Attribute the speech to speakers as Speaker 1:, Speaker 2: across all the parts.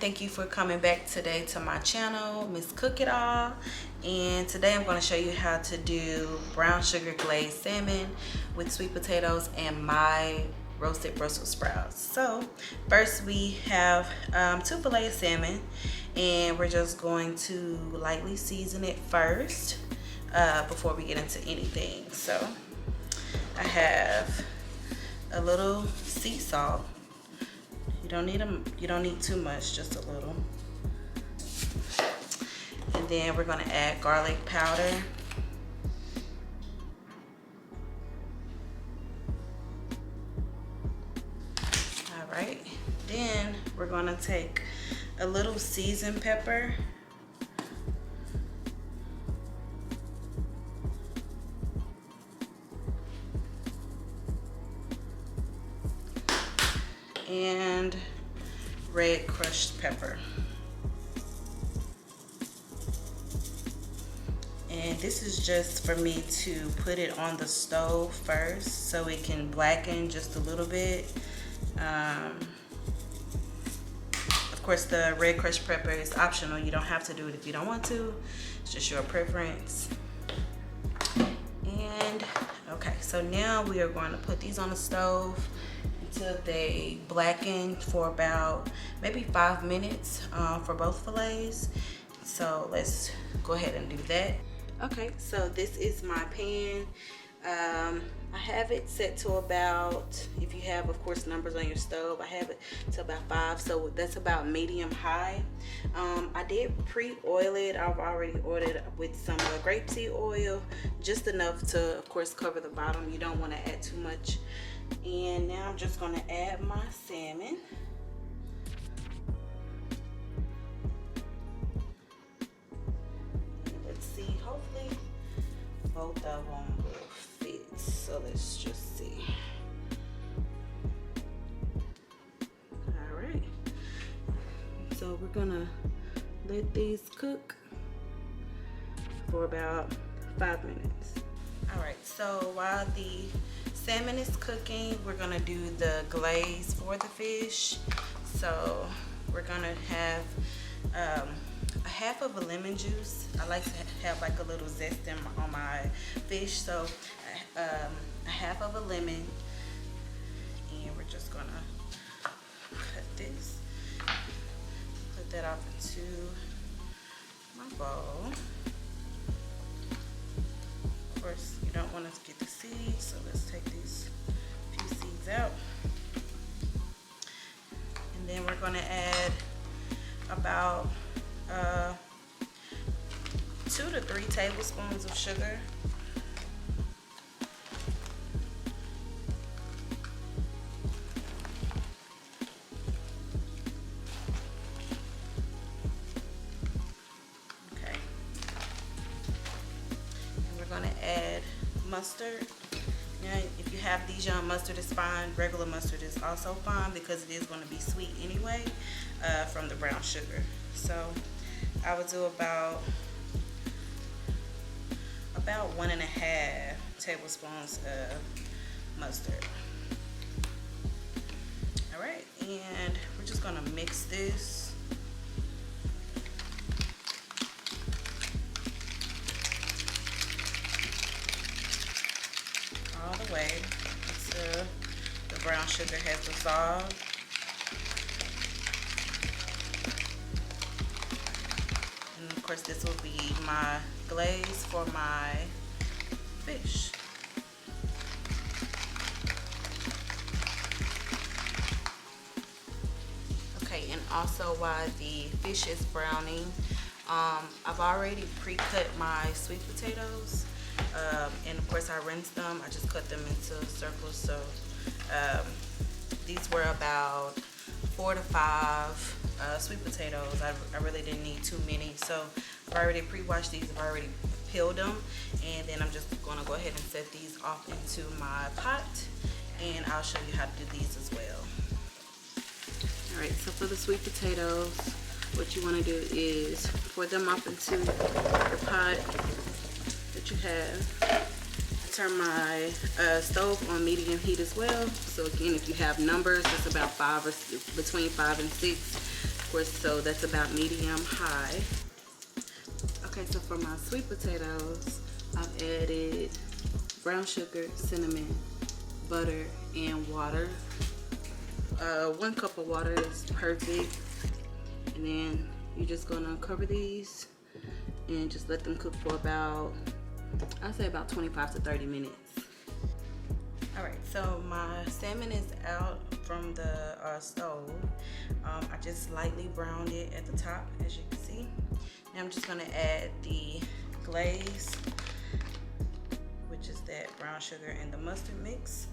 Speaker 1: thank you for coming back today to my channel, Miss Cook It All. And today I'm going to show you how to do brown sugar glazed salmon with sweet potatoes and my roasted Brussels sprouts. So first we have 2 fillets of salmon, and we're just going to lightly season it first before we get into anything. So I have a little sea salt. You don't need too much, just a little. And then we're going to add garlic powder. All right. Then we're going to take a little seasoned pepper. And red crushed pepper. And this is just for me to put it on the stove first so it can blacken just a little bit. Of course, the red crushed pepper is optional. You don't have to do it if you don't want to. It's just your preference. And okay, so now we are going to put these on the stove until they blacken for about maybe 5 minutes for both fillets. So let's go ahead and do that. Okay, so this is my pan. I have it set to about, if you have of course numbers on your stove, I have it to about 5, so that's about medium high. I did pre-oil it. I've already oiled it with some grapeseed oil, just enough to of course cover the bottom. You don't want to add too much. And now I'm just going to add my salmon. And let's see, hopefully both of them will fit. So let's just see. All right. So we're going to let these cook for about 5 minutes. All right, so while the salmon is cooking, we're gonna do the glaze for the fish. So we're gonna have a half of a lemon juice. I like to have like a little zest on my fish. So a half of a lemon, and we're just gonna cut this, put that off into my bowl. Of course, you don't want to get the seeds, so let's take these few seeds out. And then we're going to add about 2 to 3 tablespoons of sugar. Add mustard. Now, if you have Dijon mustard, is fine. Regular mustard is also fine because it is going to be sweet anyway from the brown sugar. So I would do about 1.5 tablespoons of mustard. All right, and we're just going to mix this. Way until the brown sugar has dissolved. And of course this will be my glaze for my fish. Okay, and also while the fish is browning, I've already pre-cut my sweet potatoes. And of course I rinsed them. I just cut them into circles. So these were about 4 to 5 sweet potatoes. I really didn't need too many. So I've already pre-washed these. I've already peeled them. And then I'm just going to go ahead and set these off into my pot. And I'll show you how to do these as well. Alright, so for the sweet potatoes, what you want to do is pour them off into your pot that you have. I turn my stove on medium heat as well. So again, if you have numbers, it's about between 5 and 6. Of course, so that's about medium high. Okay, so for my sweet potatoes, I've added brown sugar, cinnamon, butter, and water. 1 cup of water is perfect. And then you're just gonna cover these and just let them cook for about, I'd say about 25 to 30 minutes. All right, so my salmon is out from the stove. I just lightly browned it at the top, as you can see. Now I'm just gonna add the glaze, which is that brown sugar and the mustard mix.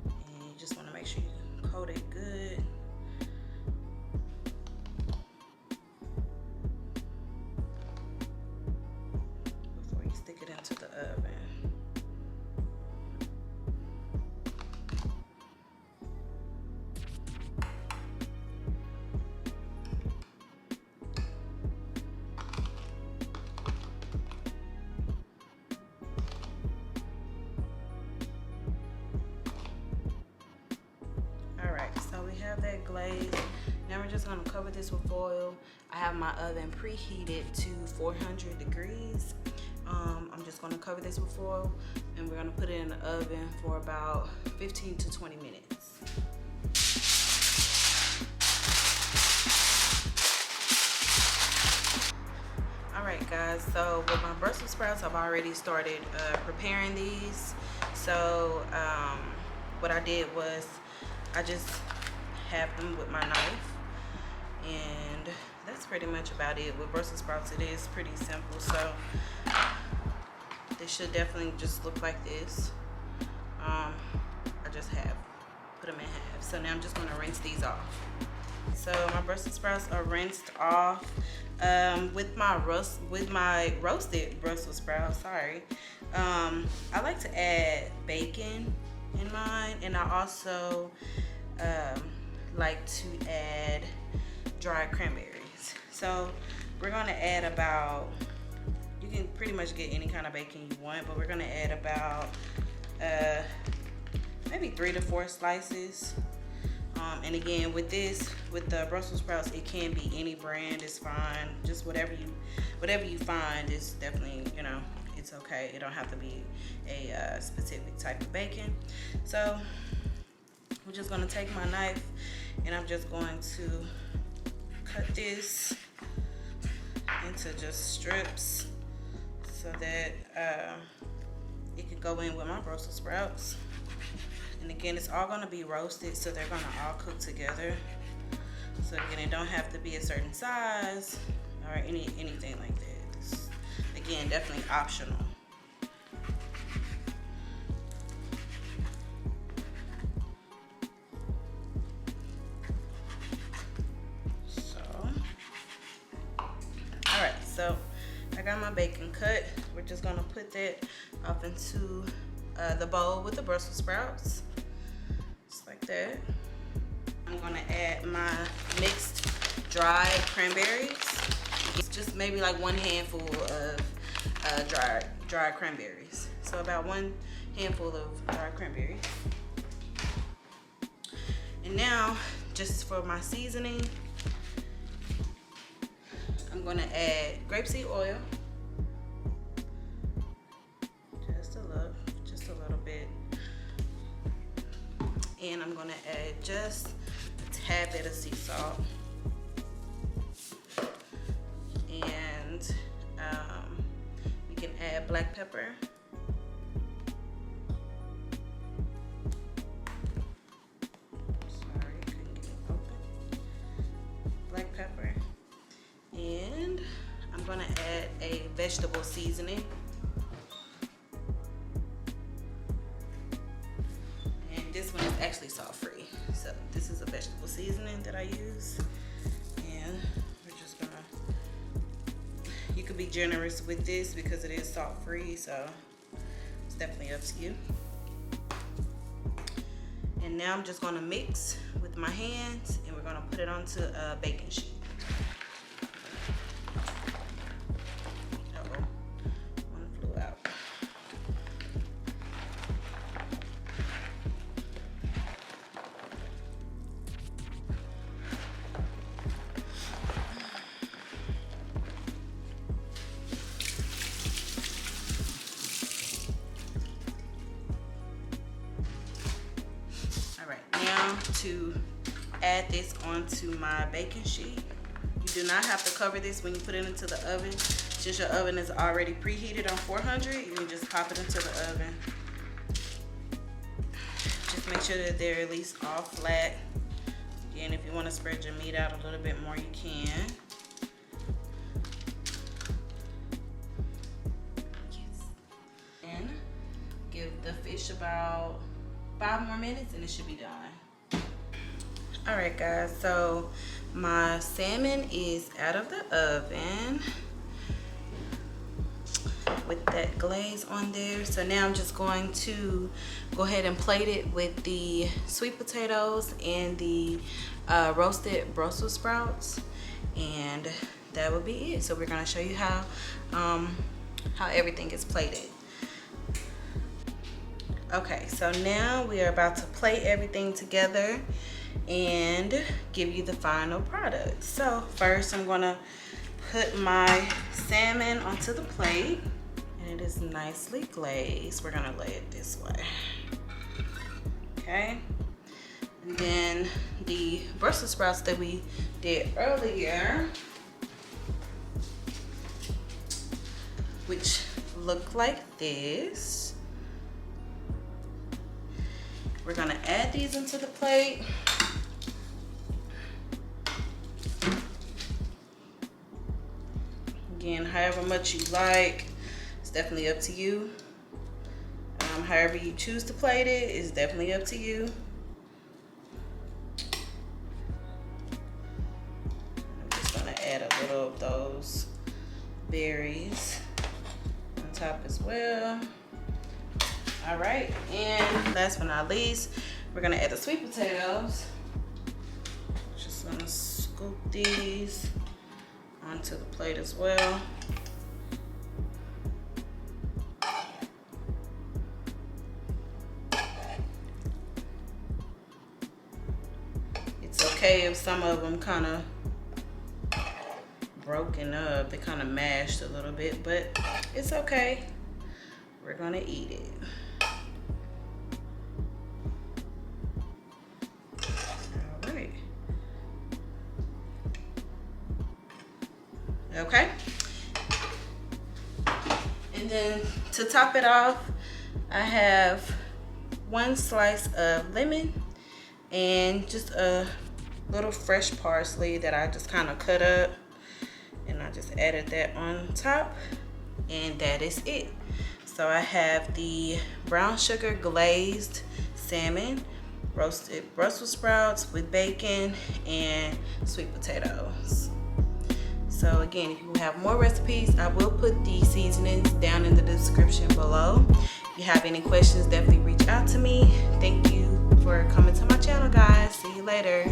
Speaker 1: And you just wanna make sure you coat it good. Before you stick it into the oven. So we have that glaze. Now we're just gonna cover this with foil. I have my oven preheated to 400 degrees. I'm just gonna cover this with foil and we're gonna put it in the oven for about 15 to 20 minutes. All right guys, so with my Brussels sprouts, I've already started preparing these. So what I did was I just have them with my knife, and that's pretty much about it. With Brussels sprouts, it is pretty simple, so they should definitely just look like this. I just have put them in half. So now I'm just gonna rinse these off. So my Brussels sprouts are rinsed off. With my roasted Brussels sprouts, sorry, I like to add bacon in mine, and I also like to add dried cranberries. So we're gonna add about, you can pretty much get any kind of bacon you want, but we're gonna add about maybe 3 to 4 slices. And again, with the Brussels sprouts, it can be any brand, it's fine. Just whatever you find is definitely, you know, it's okay. It don't have to be a specific type of bacon. So we're just gonna take my knife and I'm just going to cut this into just strips so that it can go in with my Brussels sprouts. And again, it's all gonna be roasted, so they're gonna all cook together. So again, it don't have to be a certain size or anything like that. It's, again, definitely optional. So I got my bacon cut. We're just gonna put that up into the bowl with the Brussels sprouts, just like that. I'm gonna add my mixed dried cranberries. It's just maybe like 1 handful of dried cranberries. So about 1 handful of dried cranberries. And now, just for my seasoning, I'm gonna add grapeseed oil, just a little bit, and I'm gonna add just a tad bit of sea salt, and you can add black pepper. Sorry, couldn't get it open. Black pepper. And I'm gonna add a vegetable seasoning. And this one is actually salt-free. So this is a vegetable seasoning that I use. And we're just gonna, you could be generous with this because it is salt-free, so it's definitely up to you. And now I'm just gonna mix with my hands, and we're gonna put it onto a baking sheet. to add this onto my baking sheet. You do not have to cover this when you put it into the oven. Since your oven is already preheated on 400, you can just pop it into the oven. Just make sure that they're at least all flat. Again, if you want to spread your meat out a little bit more, you can. Yes. And give the fish about 5 more minutes and it should be done. All right, guys, so my salmon is out of the oven with that glaze on there. So now I'm just going to go ahead and plate it with the sweet potatoes and the roasted Brussels sprouts, and that will be it. So we're going to show you how everything is plated. Okay, so now we are about to plate everything together and give you the final product. So first I'm gonna put my salmon onto the plate, and it is nicely glazed. We're gonna lay it this way. Okay, and then the Brussels sprouts that we did earlier, which look like this, we're gonna add these into the plate. Again, however much you like, it's definitely up to you. However you choose to plate it is definitely up to you. I'm just gonna add a little of those berries on top as well. All right, and last but not least, we're gonna add the sweet potatoes. Just gonna scoop these onto the plate as well. It's okay if some of them kind of broken up, they kind of mashed a little bit, but it's okay. We're gonna eat it. Okay, and then to top it off, I have 1 slice of lemon and just a little fresh parsley that I just kind of cut up, and I just added that on top, and that is it. So I have the brown sugar glazed salmon, roasted Brussels sprouts with bacon, and sweet potatoes. So again, if you have more recipes, I will put the seasonings down in the description below. If you have any questions, definitely reach out to me. Thank you for coming to my channel, guys. See you later.